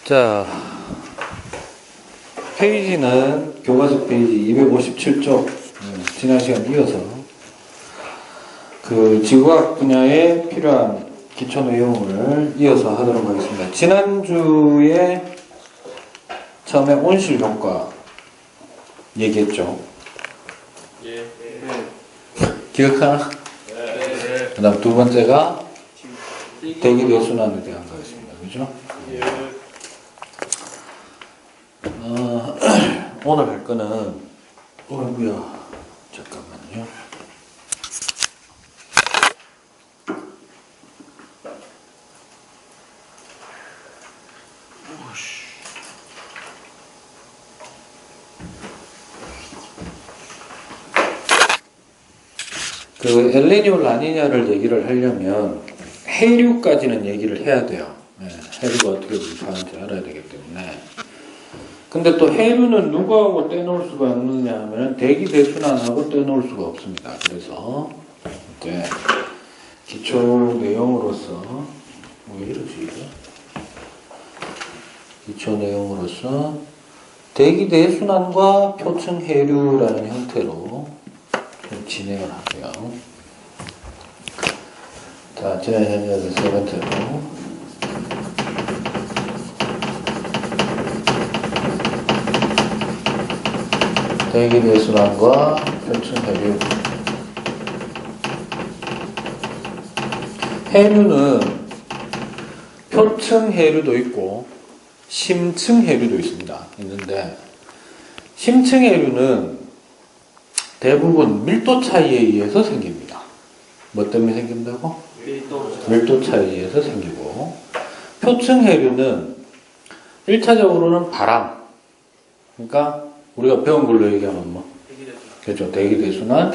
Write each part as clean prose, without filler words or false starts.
자, 페이지는 교과서 페이지 257쪽. 지난 시간 이어서 그 지구과학 분야에 필요한 기초 내용을 이어서 하도록 하겠습니다. 지난주에 처음에 온실 효과 얘기했죠. 예. 기억하나? 네. 그 다음 두 번째가 대기대순환에 대한 거였습니다. 그죠? 예. 오늘 할 거는 뭐야? 잠깐만요. 그 엘니뇨 라니냐를 얘기를 하려면 해류까지는 얘기를 해야 돼요. 해류가 어떻게 분포하는지 알아야 되기 때문에. 근데 또 해류는 누구하고 떼놓을 수가 없느냐 하면 대기대순환하고 떼놓을 수가 없습니다. 그래서 이제 기초 내용으로서 왜 이러지 이거? 기초 내용으로서 대기대순환과 표층 해류라는 형태로 좀 진행을 하고요. 자, 지난 시간에서 세 번째로 대기대순환과 표층 해류. 해류는 표층 해류도 있고 심층 해류도 있는데 심층 해류는 대부분 밀도 차이에 의해서 생깁니다. 뭐 때문에 생긴다고? 밀도 차이에 의해서 생기고, 표층 해류는 1차적으로는 바람, 그러니까 우리가 배운 걸로 얘기하면 뭐? 그렇죠. 대기대순환.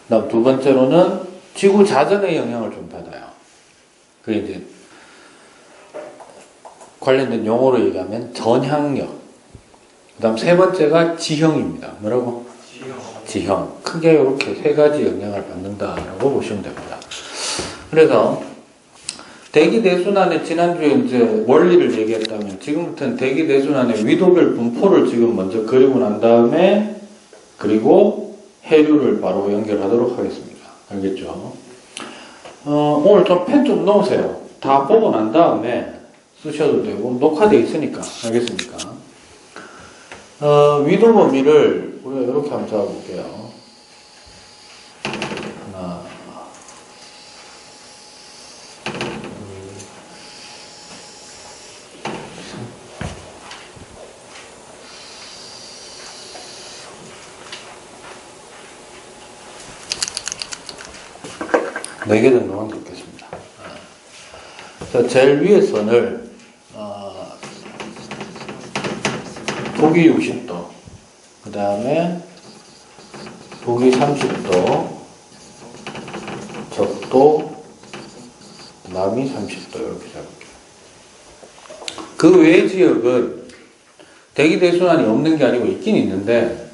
그다음 두 번째로는 지구 자전의 영향을 좀 받아요. 그게 이제 관련된 용어로 얘기하면 전향력. 그다음 세 번째가 지형입니다. 뭐라고? 지형. 크게 이렇게 세 가지 영향을 받는다라고 보시면 됩니다. 그래서 대기대순환의 지난주에 이제 원리를 얘기했다면 지금부터는 대기대순환의 위도별 분포를 지금 먼저 그리고 난 다음에 그리고 해류를 바로 연결하도록 하겠습니다. 알겠죠? 오늘 좀 펜 좀 넣으세요. 다 보고 난 다음에 쓰셔도 되고 녹화되어 있으니까. 알겠습니까? 위도 범위를 우리가 이렇게 한번 잡아볼게요. 하나, 네 개 정도만 긋겠습니다. 자, 제일 위에 선을 북위 60도, 그 다음에 북위 30도, 적도, 남위 30도 이렇게 잡을게요. 그 외의 지역은 대기대순환이 없는 게 아니고 있긴 있는데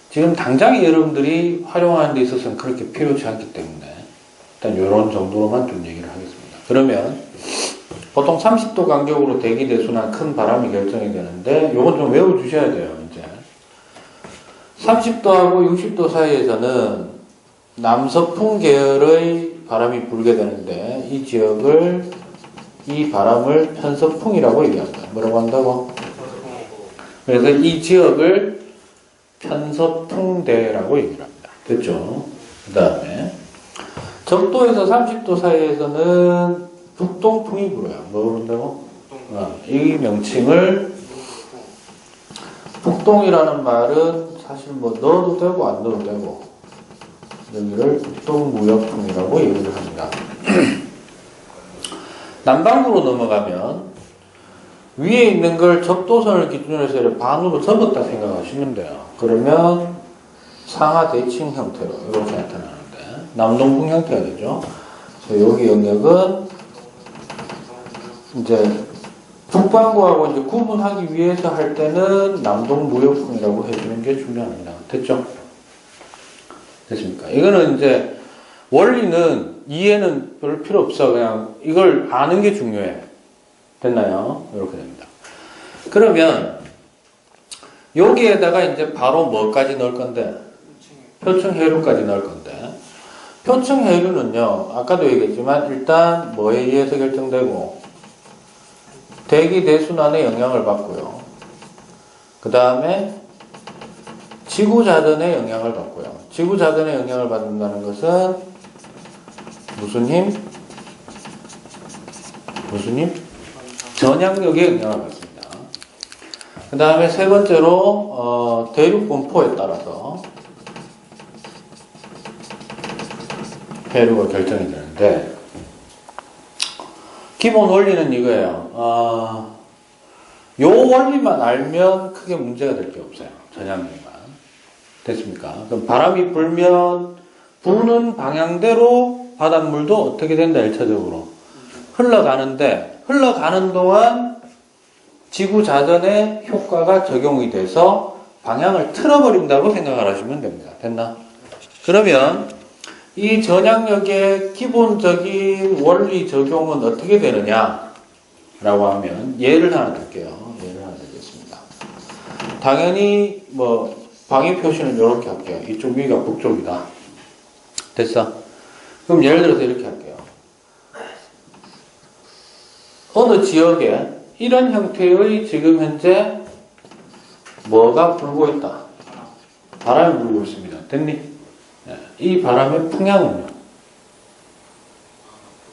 지금 당장 여러분들이 활용하는 데 있어서는 그렇게 필요치 않기 때문에 일단 이런 정도로만 좀 얘기를 하겠습니다. 그러면 보통 30도 간격으로 대기대순환 큰 바람이 결정이 되는데 이건 좀 외워주셔야 돼요. 이제 30도하고 60도 사이에서는 남서풍 계열의 바람이 불게 되는데 이 지역을 이 바람을 편서풍이라고 얘기합니다. 뭐라고 한다고? 그래서 이 지역을 편서풍대라고 얘기를 합니다. 됐죠? 그 다음에 적도에서 30도 사이에서는 북동풍이 불어요. 뭐 부른다고? 이 명칭을 북동이라는 말은 사실 뭐 넣어도 되고 안 넣어도 되고 여기를 북동무역풍이라고 얘기를 합니다. 남반구로 넘어가면 위에 있는 걸 적도선을 기준으로 해서 반으로 접었다 생각하시면 돼요. 그러면 상하 대칭 형태로 이렇게 나타나는데 남동풍 형태가 되죠. 그래서 여기 영역은 이제 북반구하고 이제 구분하기 위해서 할 때는 남동무역풍이라고 해주는 게 중요합니다. 됐죠? 됐습니까? 이거는 이제 원리는 이해는 별 필요 없어. 그냥 이걸 아는 게 중요해. 됐나요? 이렇게 됩니다. 그러면 여기에다가 이제 바로 뭐까지 넣을 건데? 표층 해류까지 넣을 건데, 표층 해류는요, 아까도 얘기했지만 일단 뭐에 의해서 결정되고 대기 대순환의 영향을 받고요. 그 다음에 지구 자전의 영향을 받고요. 지구 자전의 영향을 받는다는 것은 무슨 힘? 무슨 힘? 전향력의 영향을 받습니다. 그 다음에 세 번째로 대륙 분포에 따라서 해류가 결정이 되는데, 기본 원리는 이거예요. 요 원리만 알면 크게 문제가 될 게 없어요. 전향력만. 됐습니까? 그럼 바람이 불면 부는 방향대로 바닷물도 어떻게 된다, 1차적으로 흘러가는데, 흘러가는 동안 지구 자전의 효과가 적용이 돼서 방향을 틀어버린다고 생각을 하시면 됩니다. 됐나? 그러면 이 전향력의 기본적인 원리 적용은 어떻게 되느냐 라고 하면 예를 하나 들게요. 예를 하나 들겠습니다. 당연히 방위 표시는 이렇게 할게요. 이쪽 위가 북쪽이다. 됐어? 그럼 예를 들어서 이렇게 할게요. 어느 지역에 이런 형태의 지금 현재 뭐가 불고 있다. 바람이 불고 있습니다. 됐니? 이 바람의 풍향은요,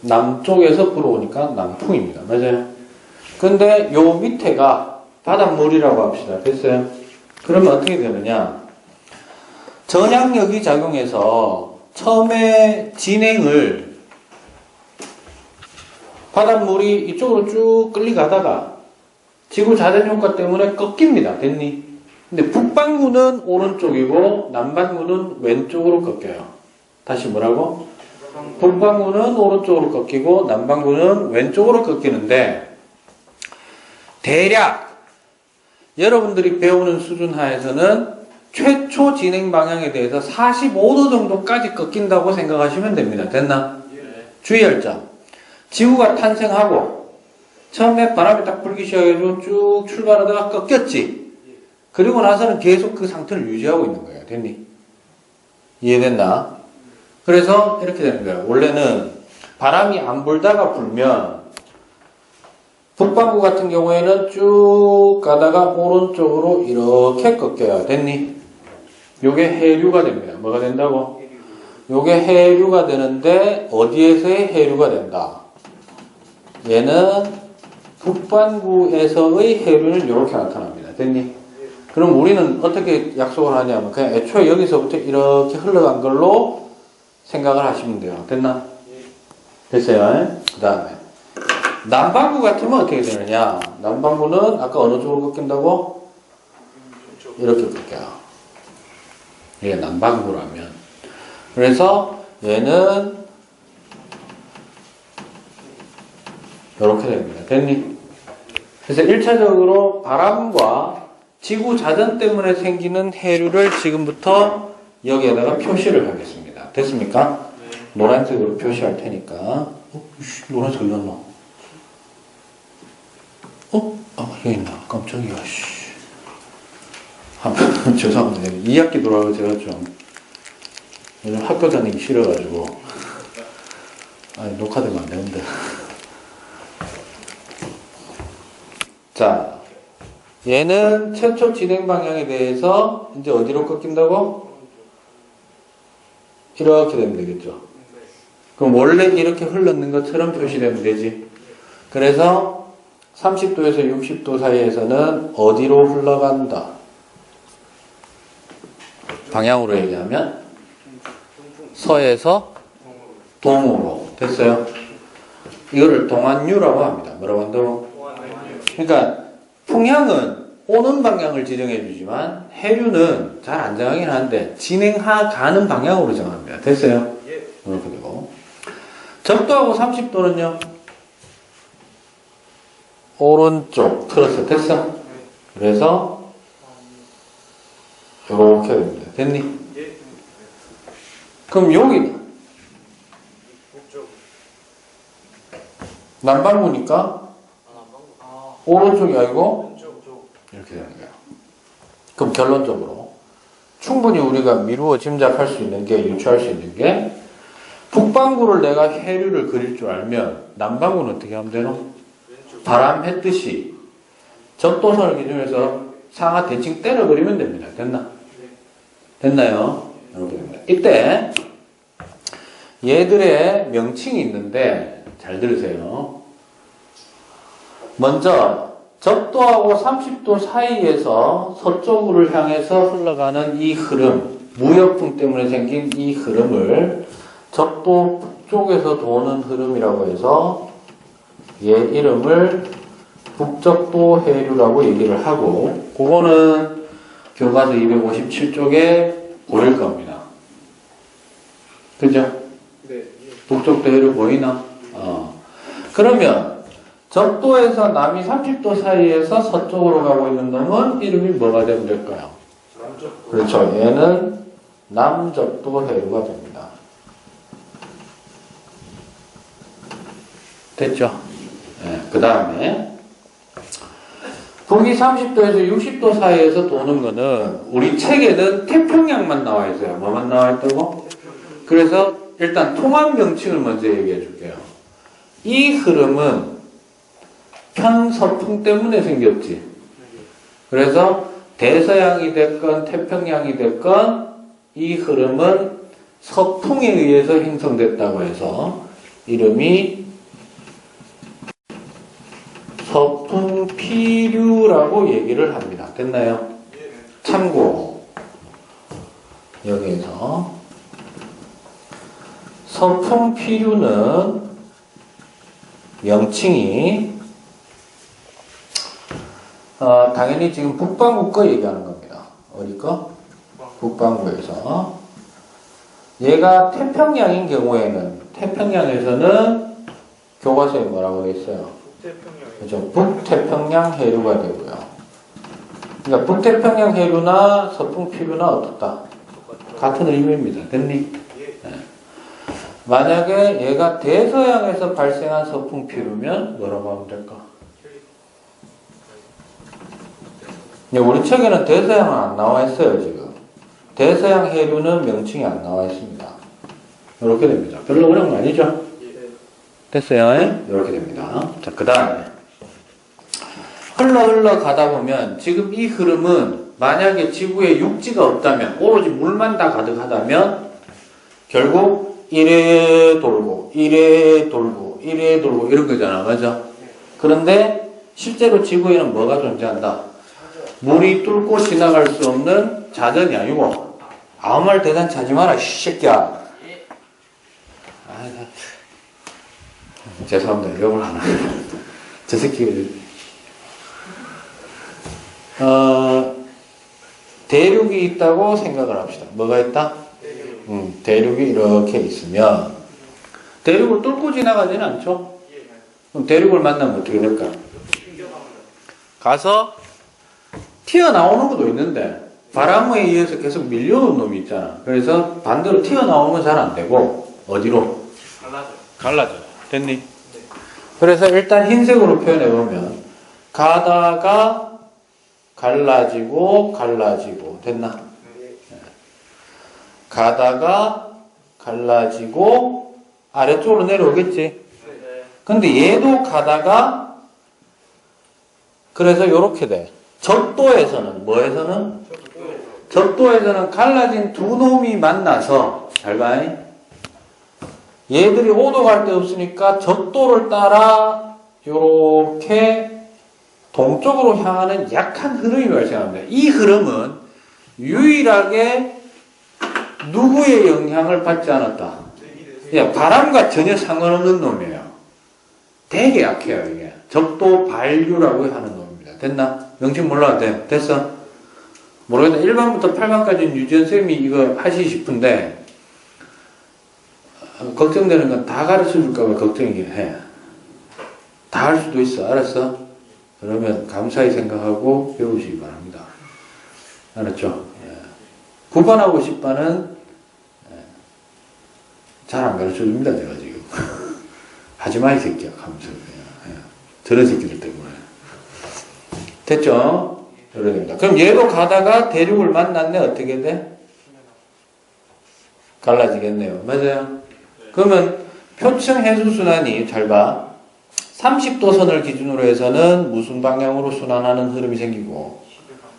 남쪽에서 불어오니까 남풍입니다. 맞아요? 근데 요 밑에가 바닷물이라고 합시다. 됐어요? 그러면 어떻게 되느냐? 전향력이 작용해서 처음에 진행을 바닷물이 이쪽으로 쭉 끌려가다가 지구 자전 효과 때문에 꺾입니다. 됐니? 근데 북반구는 오른쪽이고 남반구는 왼쪽으로 꺾여요. 다시 뭐라고? 북반구는 오른쪽으로 꺾이고 남반구는 왼쪽으로 꺾이는데, 대략 여러분들이 배우는 수준 하에서는 최초 진행 방향에 대해서 45도 정도까지 꺾인다고 생각하시면 됩니다. 됐나? 주의할 점. 지구가 탄생하고 처음에 바람이 딱 불기 시작해서 쭉 출발하다가 꺾였지. 그리고 나서는 계속 그 상태를 유지하고 있는 거예요. 됐니? 이해됐나? 그래서 이렇게 되는 거예요. 원래는 바람이 안 불다가 불면 북반구 같은 경우에는 쭉 가다가 오른쪽으로 이렇게 꺾여야 됐니? 요게 해류가 됩니다. 뭐가 된다고? 요게 해류가 되는데 어디에서의 해류가 된다? 얘는 북반구에서의 해류는 이렇게 나타납니다. 됐니? 그럼 우리는 어떻게 약속을 하냐면 그냥 애초에 여기서부터 이렇게 흘러간 걸로 생각을 하시면 돼요. 됐나? 됐어요? 그 다음에 남반구 같으면 어떻게 되느냐? 남반구는 아까 어느 쪽으로 꺾인다고? 이렇게 꺾여요. 이게 남반구라면. 그래서 얘는 이렇게 됩니다. 됐니? 그래서 1차적으로 바람과 지구 자전 때문에 생기는 해류를 지금부터 여기에다가 표시를 하겠습니다. 됐습니까? 노란색으로 표시할 테니까. 노란색 어디 갔나? 여기 있나? 깜짝이야, 씨. 죄송합니다. 2학기 돌아가고 제가 좀 요즘 학교 다니기 싫어가지고. 녹화되면 안 되는데. 자, 얘는 최초 진행 방향에 대해서 이제 어디로 꺾인다고? 이렇게 되면 되겠죠. 그럼 원래 이렇게 흘렀는 것처럼 표시되면 되지. 그래서 30도에서 60도 사이에서는 어디로 흘러간다? 방향으로 얘기하면 서에서 동으로. 됐어요? 이거를 동안유라고 합니다. 뭐라고 한다고? 그러니까 풍향은 오는 방향을 지정해 주지만 해류는 잘 안 정하긴 하는데 진행하가는 방향으로 정합니다. 됐어요? 이렇게 되고, 적도하고 30도는요 오른쪽 틀었어. 됐어? 그래서 이렇게 됩니다. 됐니? 그럼 여기는 남반구니까 오른쪽이 아니고 이렇게 되는 거야. 그럼 결론적으로 충분히 우리가 미루어 짐작할 수 있는 게, 유추할 수 있는 게, 북반구를 내가 해류를 그릴 줄 알면 남반구는 어떻게 하면 되노? 바람 했듯이 적도선을 기준해서 상하 대칭 때려버리면 됩니다. 됐나? 됐나요? 이렇게 됩니다. 이때 얘들의 명칭이 있는데 잘 들으세요. 먼저 적도하고 30도 사이에서 서쪽으로 향해서 흘러가는 이 흐름, 무역풍 때문에 생긴 이 흐름을 적도 북쪽에서 도는 흐름이라고 해서 얘 이름을 북적도 해류라고 얘기를 하고, 그거는 교과서 257쪽에 보일 겁니다. 그죠? 네. 북적도 해류 보이나? 그러면 적도에서 남이 30도 사이에서 서쪽으로 가고 있는 놈은 이름이 뭐가 되면 될까요? 남쪽. 그렇죠. 얘는 남적도 해류가 됩니다. 됐죠? 네, 그 다음에 북위 30도에서 60도 사이에서 도는 거는 우리 책에는 태평양만 나와 있어요. 뭐만 나와 있다고? 그래서 일단 통합 명칭을 먼저 얘기해 줄게요. 이 흐름은 편서풍 때문에 생겼지. 그래서 대서양이 됐건 태평양이 됐건 이 흐름은 서풍에 의해서 형성됐다고 해서 이름이 서풍피류라고 얘기를 합니다. 됐나요? 참고 여기에서 서풍피류는 명칭이 당연히 지금 북반구 거 얘기하는 겁니다. 어디 거? 북반구에서. 얘가 태평양인 경우에는, 태평양에서는 교과서에 뭐라고 되어 있어요? 그죠? 북태평양 해류가 되고요. 그러니까 북태평양 해류나 서풍피류나 어떻다? 같은 의미입니다. 됐니? 네. 만약에 얘가 대서양에서 발생한 서풍피류면 뭐라고 하면 될까? 우리 책에는 대서양은 안 나와 있어요, 지금. 대서양 해류는 명칭이 안 나와 있습니다. 이렇게 됩니다. 별로 어려운 거 아니죠? 됐어요? 이렇게 됩니다. 자, 그 다음에. 흘러 가다 보면 지금 이 흐름은 만약에 지구에 육지가 없다면, 오로지 물만 다 가득하다면, 결국 이래 돌고, 이래 돌고, 이래 돌고, 이런 거잖아. 맞아? 그런데 실제로 지구에는 뭐가 존재한다? 물이 뚫고 지나갈 수 없는 자전이 아니고, 아무 말 대단치 하지 마라, 이 새끼야. 죄송합니다. 욕을 하나. 저 새끼. 대륙이 있다고 생각을 합시다. 뭐가 있다? 대륙이 이렇게 있으면, 대륙을 뚫고 지나가지는 않죠? 그럼 대륙을 만나면 어떻게 될까? 가서, 튀어나오는 것도 있는데 바람에 의해서 계속 밀려오는 놈이 있잖아. 그래서 반대로 튀어나오면 잘 안 되고 어디로? 갈라져요. 됐니? 네. 그래서 일단 흰색으로 표현해 보면 가다가 갈라지고 됐나? 네. 가다가 갈라지고 아래쪽으로 내려오겠지. 근데 얘도 가다가 그래서 이렇게 돼. 적도에서는 뭐에서는? 적도에서는 갈라진 두 놈이 만나서 잘 봐. 얘들이 오도 갈 데 없으니까 적도를 따라 이렇게 동쪽으로 향하는 약한 흐름이 발생합니다. 이 흐름은 유일하게 누구의 영향을 받지 않았다. 바람과 전혀 상관없는 놈이에요. 되게 약해요. 이게 적도 반류라고 하는 놈입니다. 됐나? 명칭 몰라도 돼. 됐어? 모르겠다. 1반부터 8반까지는 유지연 쌤이 이거 하시고 싶은데 걱정되는 건 다 가르쳐 줄까봐 걱정이긴 해. 다 할 수도 있어. 알았어? 그러면 감사히 생각하고 배우시기 바랍니다. 알았죠? 9반하고 10반은 잘 안 가르쳐 줍니다. 제가 지금. 하지마 이 새끼야. 하면서 저런 새끼들 때문에. 됐죠? 이렇게 됩니다. 그럼 얘도 가다가 대륙을 만났네. 어떻게 돼? 갈라지겠네요. 맞아요? 그러면 표층 해수순환이 잘 봐. 30도 선을 기준으로 해서는 무슨 방향으로 순환하는 흐름이 생기고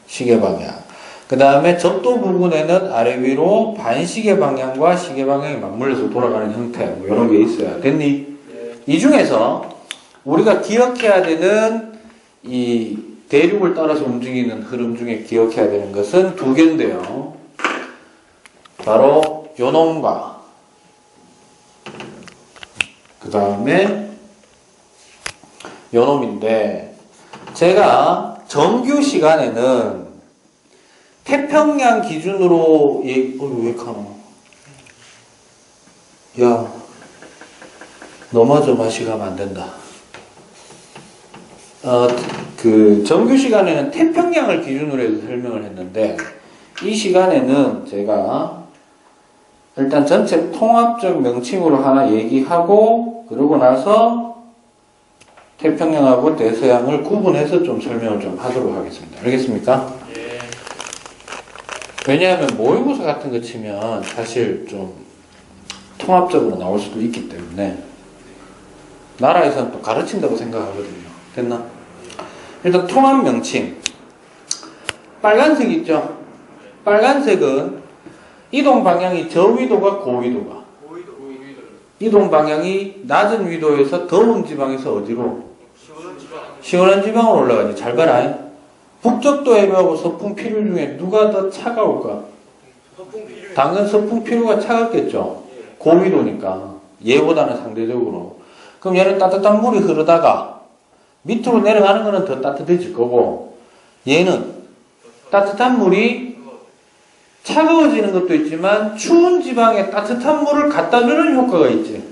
시계 방향. 그 다음에 적도 부분에는 아래 위로 반시계 방향과 시계 방향이 맞물려서 돌아가는 형태. 뭐 이런 게 있어야 됐니? 이 중에서 우리가 기억해야 되는 이 대륙을 따라서 움직이는 흐름 중에 기억해야 되는 것은 두 개인데요. 바로 요놈과 그 다음에 요놈인데 제가 정규 시간에는 태평양 기준으로 왜 카노? 야 너마저 맛이 가면 안 된다. 그 정규 시간에는 태평양을 기준으로 해서 설명을 했는데 이 시간에는 제가 일단 전체 통합적 명칭으로 하나 얘기하고 그러고 나서 태평양하고 대서양을 구분해서 좀 설명을 좀 하도록 하겠습니다. 알겠습니까? 예. 왜냐하면 모의고사 같은 거 치면 사실 좀 통합적으로 나올 수도 있기 때문에 나라에서는 또 가르친다고 생각하거든요. 됐나? 일단 통합 명칭. 빨간색 있죠? 빨간색은 이동 방향이 저위도가 고위도가. 이동 방향이 낮은 위도에서 더운 지방에서 어디로? 시원한 지방으로 올라가지. 잘 봐라. 북적도 해변하고 서풍 피류 중에 누가 더 차가울까? 당연 서풍 피류가 차갑겠죠. 고위도니까. 얘보다는 상대적으로. 그럼 얘는 따뜻한 물이 흐르다가 밑으로 내려가는 거는 더 따뜻해질 거고 얘는 따뜻한 물이 차가워지는 것도 있지만 추운 지방에 따뜻한 물을 갖다 주는 효과가 있지.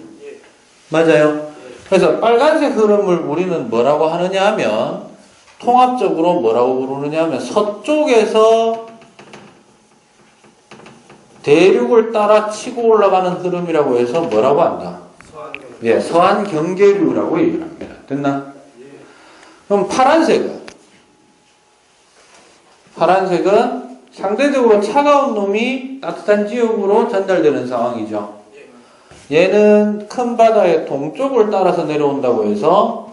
맞아요. 그래서 빨간색 흐름을 우리는 뭐라고 하느냐 하면 통합적으로 뭐라고 부르느냐 하면 서쪽에서 대륙을 따라 치고 올라가는 흐름이라고 해서 뭐라고 한다? 예, 서한 경계류라고 얘기를 합니다. 됐나? 그럼 파란색은 상대적으로 차가운 놈이 따뜻한 지역으로 전달되는 상황이죠. 얘는 큰 바다의 동쪽을 따라서 내려온다고 해서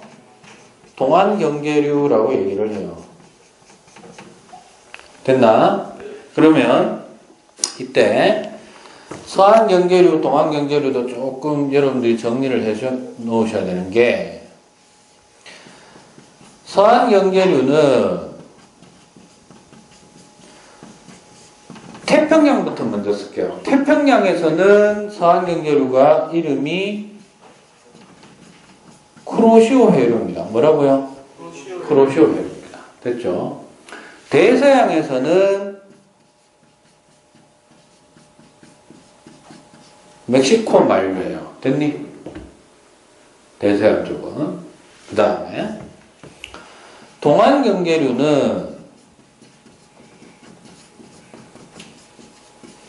동안경계류라고 얘기를 해요. 됐나? 그러면 이때 서안경계류, 동안경계류도 조금 여러분들이 정리를 해 놓으셔야 되는 게 서안경계류는 태평양부터 먼저 쓸게요. 태평양에서는 서안경계류가 이름이 쿠로시오 해류입니다. 뭐라고요? 쿠로시오 해류입니다. 됐죠? 대서양에서는 멕시코 만류예요. 됐니? 대서양 쪽은. 그 다음에 동안경계류는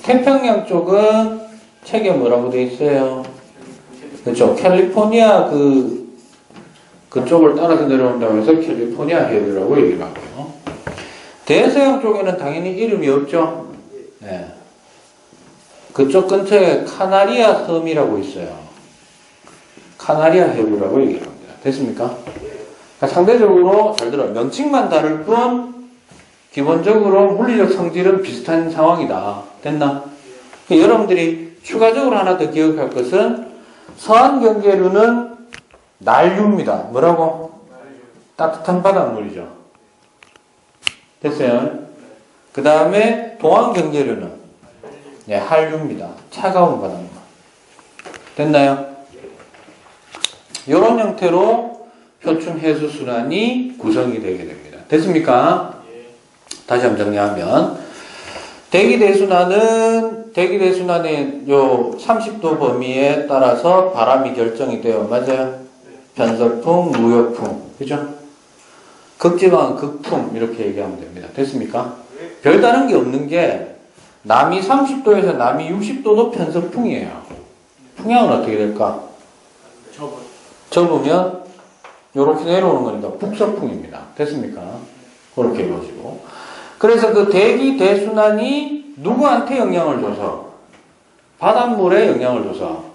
태평양 쪽은 책에 뭐라고 돼 있어요? 그렇죠. 캘리포니아 그쪽을 따라서 내려온다고 해서 캘리포니아 해류라고 얘기를 하고요. 대서양 쪽에는 당연히 이름이 없죠. 네. 그쪽 근처에 카나리아 섬이라고 있어요. 카나리아 해류라고 얘기를 합니다. 됐습니까? 그러니까 상대적으로 잘 들어요. 명칭만 다를 뿐 기본적으로 물리적 성질은 비슷한 상황이다. 됐나? 그러니까 여러분들이 추가적으로 하나 더 기억할 것은 서안경계류는 난류입니다. 뭐라고? 따뜻한 바닷물이죠. 됐어요? 그 다음에 동안경계류는 네, 한류입니다. 차가운 바닷물. 됐나요? 이런 형태로 표층 해수 순환이 구성이 되게 됩니다. 됐습니까? 다시 한번 정리하면 대기대순환의 요 30도 범위에 따라서 바람이 결정이 돼요. 맞아요? 편서풍, 무역풍. 그죠? 극지방은 극풍 이렇게 얘기하면 됩니다. 됐습니까? 별다른 게 없는 게 남이 30도에서 남이 60도도 편서풍이에요. 풍향은 어떻게 될까? 접으면 이렇게 내려오는 거니까 북서풍입니다. 됐습니까? 그렇게 이루어지고. 그래서 그 대기 대순환이 누구한테 영향을 줘서? 바닷물에 영향을 줘서.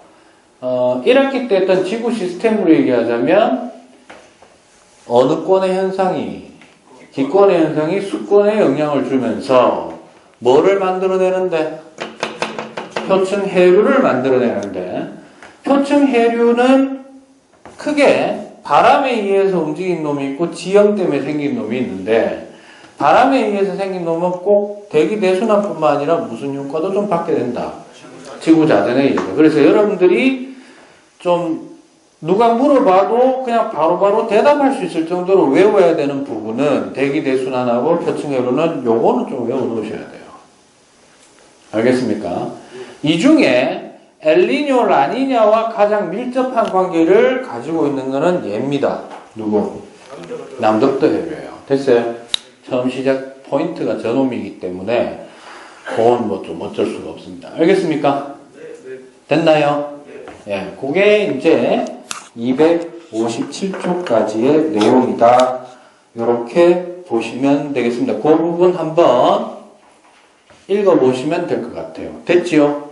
1학기 때 했던 지구 시스템으로 얘기하자면 어느 권의 현상이, 기권의 현상이 수권에 영향을 주면서 뭐를 만들어내는데? 표층 해류를 만들어내는데, 표층 해류는 크게 바람에 의해서 움직인 놈이 있고 지형 때문에 생긴 놈이 있는데, 바람에 의해서 생긴 놈은 꼭 대기 대순환뿐만 아니라 무슨 효과도 좀 받게 된다. 지구 자전에 의해서. 그래서 여러분들이 좀 누가 물어봐도 그냥 바로바로 대답할 수 있을 정도로 외워야 되는 부분은 대기 대순환하고 표층 해류는 요거는 좀 외워 놓으셔야 돼요. 알겠습니까? 이 중에 엘니뇨, 라니냐와 가장 밀접한 관계를 가지고 있는 것은 얘입니다. 누구? 남덕도 해류예요. 됐어요? 처음 시작 포인트가 저놈이기 때문에 그건 뭐 좀 어쩔 수가 없습니다. 알겠습니까? 됐나요? 예, 그게 이제 257초까지의 내용이다. 이렇게 보시면 되겠습니다. 그 부분 한번 읽어보시면 될 것 같아요. 됐지요?